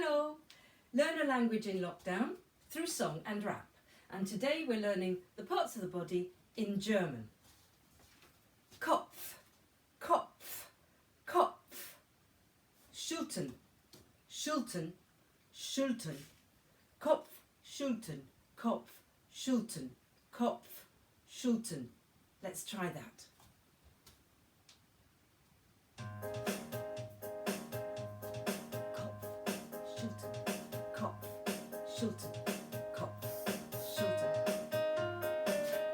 Hello! Learn a language in lockdown through song and rap. And today we're learning the parts of the body in German. Kopf, Kopf, Kopf. Schultern, Schultern, Schultern. Kopf, Schultern, Kopf, Schultern, Kopf, Schultern. Let's try that. Schultern, Kopf, Schultern,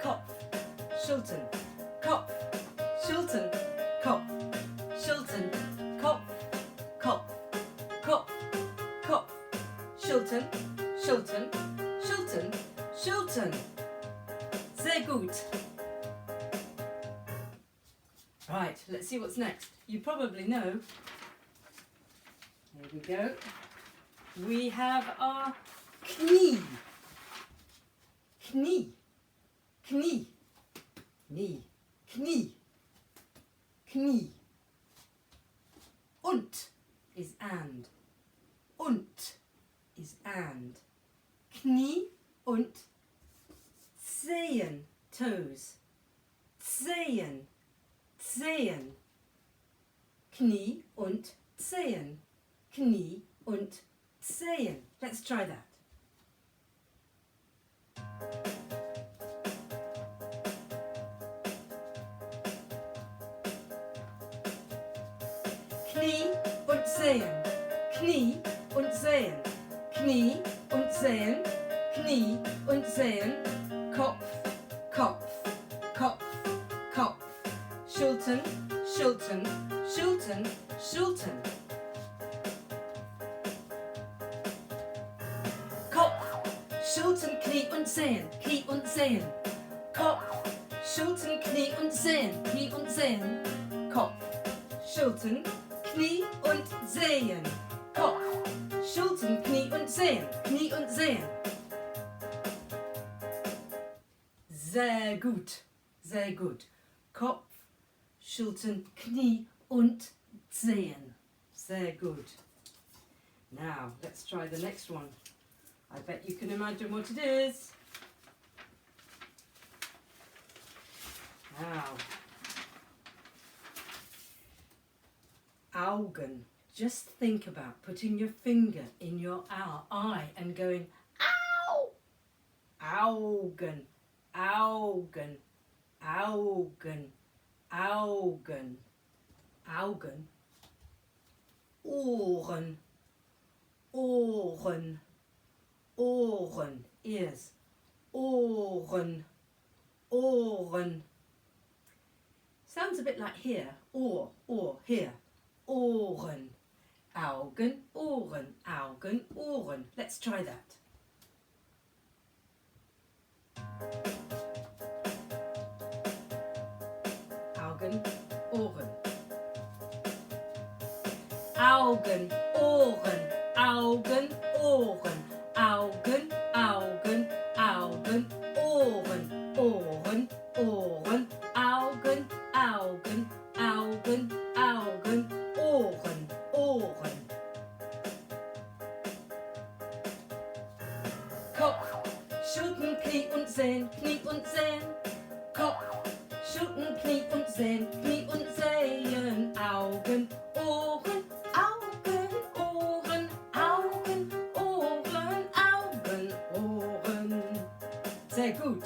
Kopf, Schultern, Kopf, Schultern, Kopf, Schultern, Kopf, Kopf, Kopf, Kopf, Schultern, Schultern, Schultern, Schultern. Sehr gut. Right, let's see what's next. You probably know. Here we go. We have our Knie, Knie, Knie, Knie, Knie, Knie. Und is and. Und is and. Knie und Zehen, toes. Zehen, Zehen. Knie und Zehen. Knie und Zehen. Let's try that. Knie und Zehen, Knie und Zehen, Knie und Zehen, Knie und Zehen, Kopf, Kopf, Kopf, Kopf, Schultern, Schultern, Schultern, Schultern. Kopf, Schultern, Knie und Zehen, Knie und Zehen, Kopf, Schultern, Knie und Zehen, Knie und Zehen, Kopf, Schultern, Knie und Zehen, Kopf, Schultern, Knie und Zehen, Knie und Zehen. Sehr gut, sehr gut. Kopf, Schultern, Knie und Zehen. Sehr gut. Now, let's try the next one. I bet you can imagine what it is. Now, Augen. Just think about putting your finger in your eye and going, ow! Augen, Augen, Augen, Augen, Augen. Ohren, Ohren, Ohren, ears. Ohren, Ohren. Sounds a bit like here, or, here. Ohren, Augen, Ohren, Augen, Ohren. Let's try that. Augen, Ohren. Augen, Ohren, Augen, Ohren. Augen, Augen, Augen, Ohren. Ohren, Ohren, Augen, Augen, Augen, Augen, Ohren, Ohren. Kopf, Schultern, Knie und Zehen, Knie und Zehen. Kopf, Schultern, Knie und Zehen, Knie und Zehen. Augen, Ohren, Augen, Ohren, Augen, Ohren, Augen, Ohren. Sehr gut.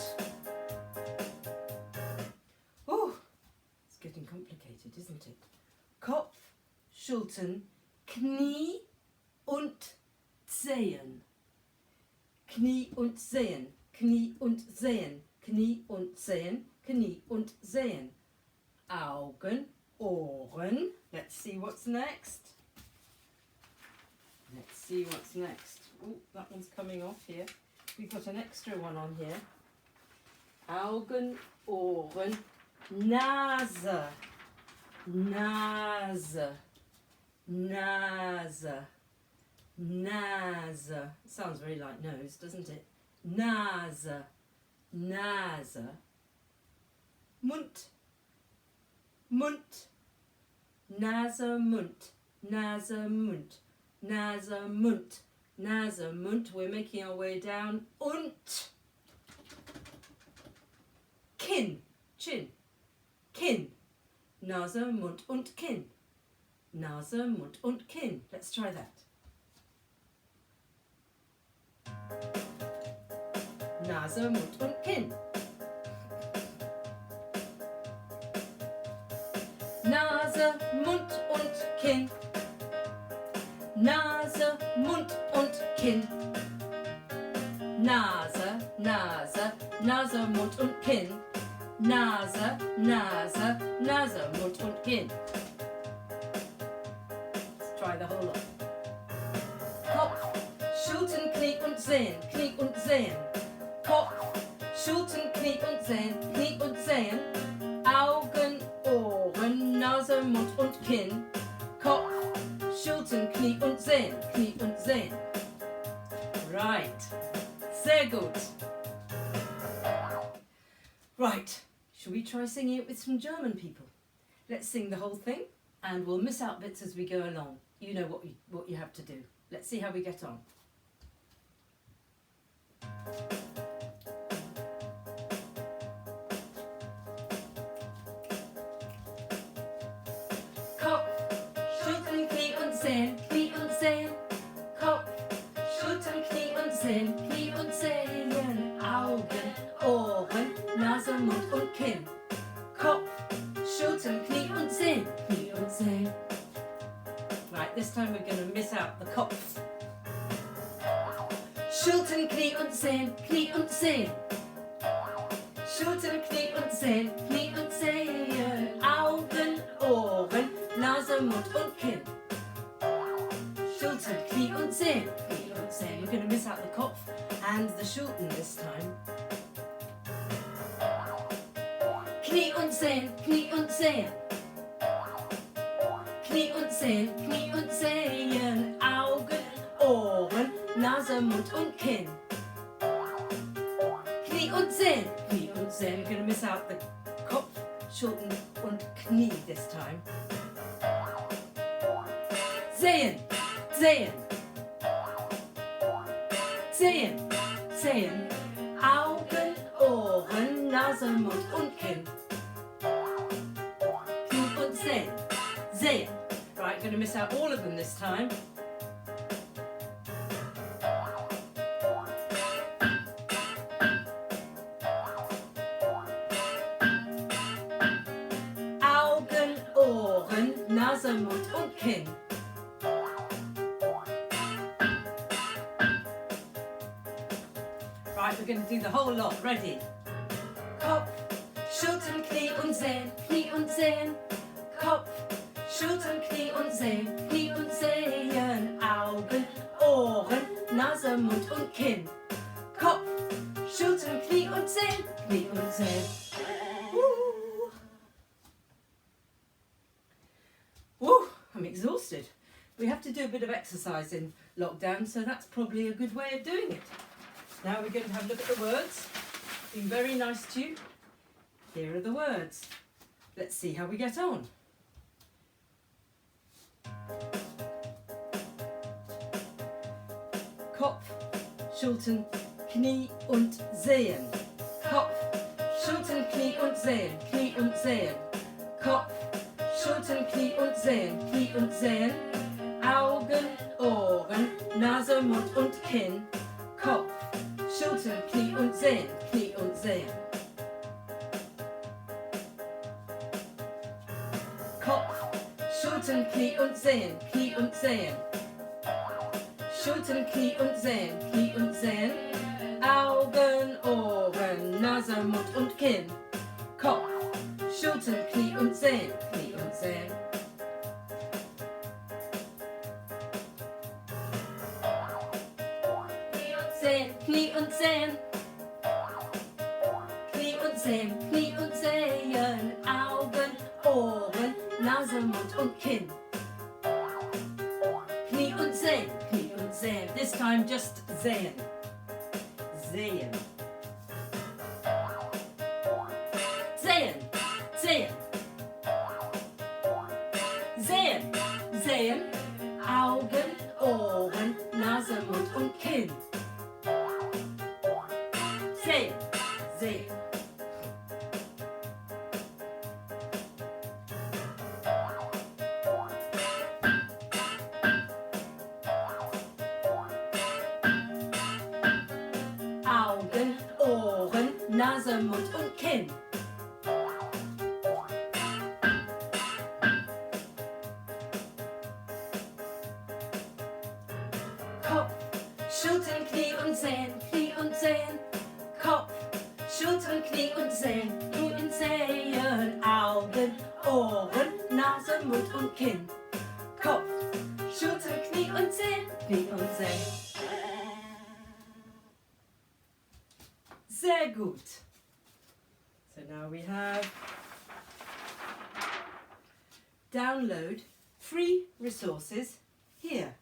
Oh, it's getting complicated, isn't it? Kopf, Schultern, Knie und Zehen. Knie und Zehen, Knie und Zehen, Knie und Zehen, Knie und Zehen. Augen, Ohren. Let's see what's next. Let's see what's next. Oh, that one's coming off here. We've got an extra one on here. Augen, Ohren, Nase, Nase, Nase, Nase. Sounds very like nose, doesn't it? Nase, Nase. Mund, Mund, Nase, Mund, Nase, Mund, Nase, Mund. Nase, Mund. We're making our way down. Und. Kinn. Chin. Kinn. Nase, Mund und Kinn. Nase, Mund und Kinn. Let's try that. Nase, Mund und Kinn. Nase, Mund und Kinn. Nase, Mund und Kinn. Nase, Nase, Nase, Mund und Kinn. Nase, Nase, Nase, Mund und Kinn. Let's try the whole lot. Kopf, Schultern, Knie und Zehen, Knie und Zehen. Kopf, Schultern, Knie und Zehen, Knie und Zehen. Augen, Ohren, Nase, Mund und Kinn. Kopf, Schultern, Knie und Zehen, Knie und Zehen. Right. Sehr gut. Right. Shall we try singing it with some German people? Let's sing the whole thing and we'll miss out bits as we go along. You know what you have to do. Let's see how we get on. Kopf, Schultern, Knie und Zehen, Knie und Zehen. Kopf, Schultern, Knie und Zehen, Knie und Zehen. Augen, Ohren, Nase, Mund und Kinn. Kopf, Schultern, Knie und Zehen, Knie und Zehen. Right, this time we're going to miss out the Kopf. Schultern, Knie und Zehen, Knie und Zehen. Schultern, Knie und Zehen, Knie und Zehen. Augen, Ohren, Nase, Mund und Kinn. Schultern, Knie und Zehen, Knie und Zehen. We're going to miss out the Kopf and the Schultern this time. Knie und Zehen, Knie und Zehen. Knie und Zehen, Knie und Zehen. Augen, Ohren, Nase, Mund und Kinn. Knie und Zehen, Knie und Zehen. We're going to miss out the Kopf, Schultern und Knie this time. Zehen, Zehen. Zehen, Zehen. Augen, Ohren, Nase, Mund und Kinn. Knie und Zehen. Zehen. Right, going to miss out all of them this time. Augen, Ohren, Nase, Mund und Kinn. Right, we're going to do the whole lot. Ready? Kopf, Schultern, Knie und Zehen, Knie und Zehen. Kopf, Schultern, Knie und Zehen, Knie und Zehen. Augen, Ohren, Nase, Mund und Kinn. Kopf, Schultern, Knie und Zehen, Knie und Zehen. Woo, I'm exhausted. We have to do a bit of exercise in lockdown, so that's probably a good way of doing it. Now we're going to have a look at the words. Been very nice to you. Here are the words. Let's see how we get on. Kopf, Schultern, Knie und Zehen. Kopf, Schultern, Knie und Zehen, Knie und Zehen. Kopf, Schultern, Knie und Zehen, Knie und Zehen. Augen, Ohren, Nase, Mund und Kinn. Kopf, Schultern, Knie und Zehen, Knie und Zehen. Kopf, Schultern, Knie und Zehen, Knie und Zehen. Schultern, Knie und Zehen, Knie und Zehen. Augen, Ohren, Nase, Mund und Kinn. Kopf, Schultern, Knie und Zehen, Knie und Zehen. Knie und Zehen. Knie und Zehen, Knie und Zehen. Augen, Ohren, Nase, Mund und Kinn. Knie und Zehen, Knie und Zehen. This time just Zehen. Zehen. Zehen, Zehen. Zehen, Zehen. Augen, Ohren. Nase, Mund und Kinn. Kopf, Schultern, Knie und Zehen, Knie und Zehen. Kopf, Schultern, Knie und Zehen, Knie und Zehen. Augen, Ohren, Nase, Mund und Kinn. Kopf, Schultern, Knie und Zehen, Knie und Zehen. Sehr gut. So now we have download free resources here.